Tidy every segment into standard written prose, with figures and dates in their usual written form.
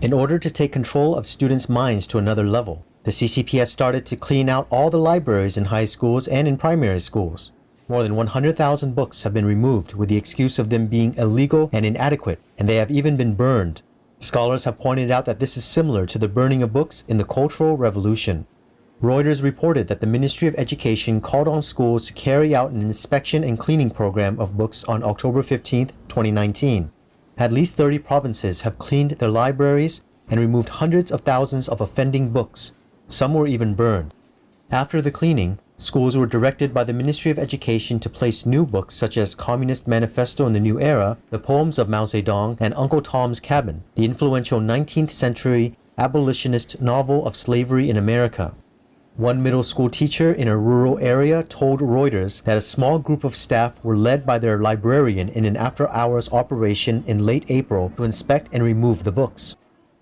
In order to take control of students' minds to another level, the CCP has started to clean out all the libraries in high schools and in primary schools. More than 100,000 books have been removed with the excuse of them being illegal and inadequate, and they have even been burned. Scholars have pointed out that this is similar to the burning of books in the Cultural Revolution. Reuters reported that the Ministry of Education called on schools to carry out an inspection and cleaning program of books on October 15, 2019. At least 30 provinces have cleaned their libraries and removed hundreds of thousands of offending books. Some were even burned. After the cleaning, schools were directed by the Ministry of Education to place new books such as Communist Manifesto in the New Era, the Poems of Mao Zedong, and Uncle Tom's Cabin, the influential 19th century abolitionist novel of slavery in America. One middle school teacher in a rural area told Reuters that a small group of staff were led by their librarian in an after-hours operation in late April to inspect and remove the books.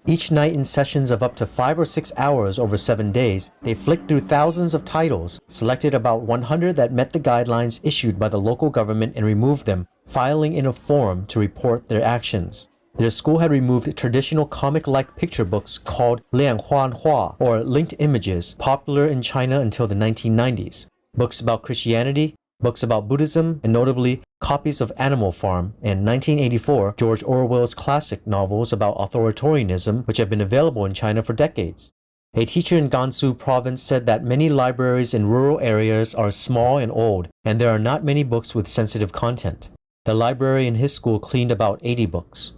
Each night in sessions of up to 5 or 6 hours over 7 days, they flicked through thousands of titles, selected about 100 that met the guidelines issued by the local government and removed them, filing in a form to report their actions. Their school had removed traditional comic-like picture books called Lianhuanhua, or linked images, popular in China until the 1990s. Books about Christianity, books about Buddhism, and notably copies of Animal Farm and 1984 George Orwell's classic novels about authoritarianism, which have been available in China for decades. A teacher in Gansu province said that many libraries in rural areas are small and old, and there are not many books with sensitive content. The library in his school cleaned about 80 books.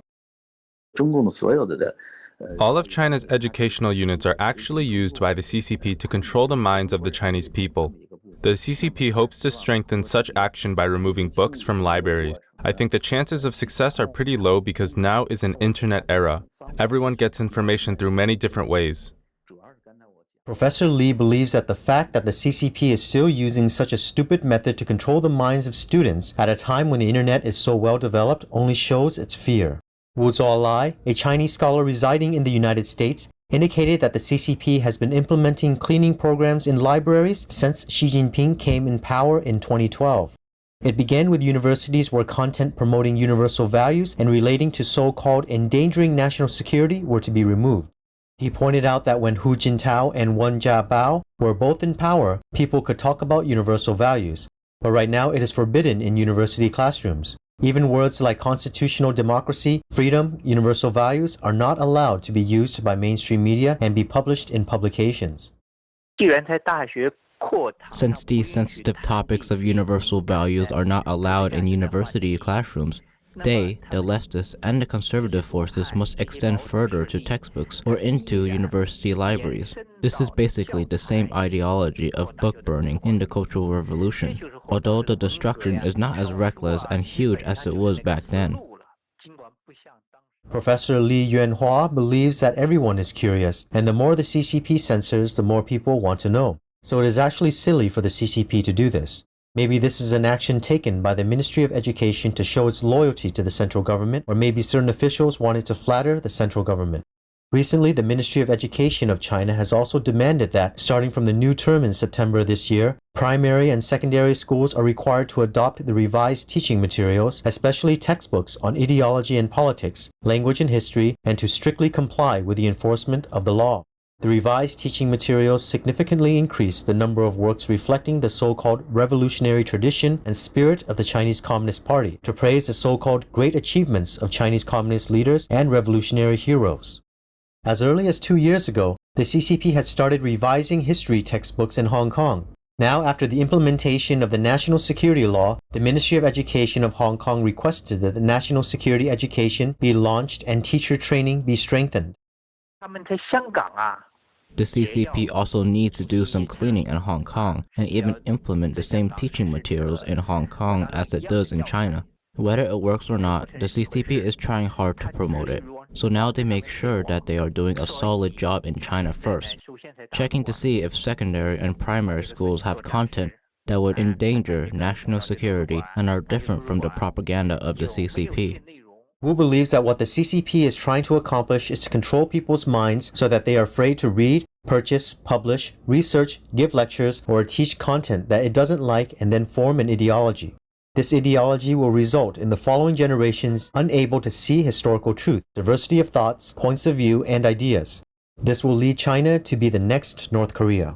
All of China's educational units are actually used by the CCP to control the minds of the Chinese people. The CCP hopes to strengthen such action by removing books from libraries. I think the chances of success are pretty low because now is an internet era. Everyone gets information through many different ways. Professor Li believes that the fact that the CCP is still using such a stupid method to control the minds of students at a time when the internet is so well developed only shows its fear. Wu Zuolai, a Chinese scholar residing in the United States, indicated that the CCP has been implementing cleaning programs in libraries since Xi Jinping came in power in 2012. It began with universities where content promoting universal values and relating to so-called endangering national security were to be removed. He pointed out that when Hu Jintao and Wen Jiabao were both in power, people could talk about universal values, but right now it is forbidden in university classrooms. Even words like constitutional democracy, freedom, universal values are not allowed to be used by mainstream media and be published in publications. Since these sensitive topics of universal values are not allowed in university classrooms, they, the leftists and the conservative forces, must extend further to textbooks or into university libraries. This is basically the same ideology of book burning in the Cultural Revolution, although the destruction is not as reckless and huge as it was back then. Professor Li Yuanhua believes that everyone is curious, and the more the CCP censors, the more people want to know. So it is actually silly for the CCP to do this. Maybe this is an action taken by the Ministry of Education to show its loyalty to the central government, or maybe certain officials wanted to flatter the central government. Recently, the Ministry of Education of China has also demanded that, starting from the new term in September this year, primary and secondary schools are required to adopt the revised teaching materials, especially textbooks on ideology and politics, language and history, and to strictly comply with the enforcement of the law. The revised teaching materials significantly increase the number of works reflecting the so-called revolutionary tradition and spirit of the Chinese Communist Party, to praise the so-called great achievements of Chinese communist leaders and revolutionary heroes. As early as 2 years ago, the CCP had started revising history textbooks in Hong Kong. Now, after the implementation of the National Security Law, the Ministry of Education of Hong Kong requested that the national security education be launched and teacher training be strengthened. The CCP also needs to do some cleaning in Hong Kong and even implement the same teaching materials in Hong Kong as it does in China. Whether it works or not, the CCP is trying hard to promote it. So now they make sure that they are doing a solid job in China first, checking to see if secondary and primary schools have content that would endanger national security and are different from the propaganda of the CCP. Wu believes that what the CCP is trying to accomplish is to control people's minds so that they are afraid to read, purchase, publish, research, give lectures, or teach content that it doesn't like and then form an ideology. This ideology will result in the following generations unable to see historical truth, diversity of thoughts, points of view, and ideas. This will lead China to be the next North Korea.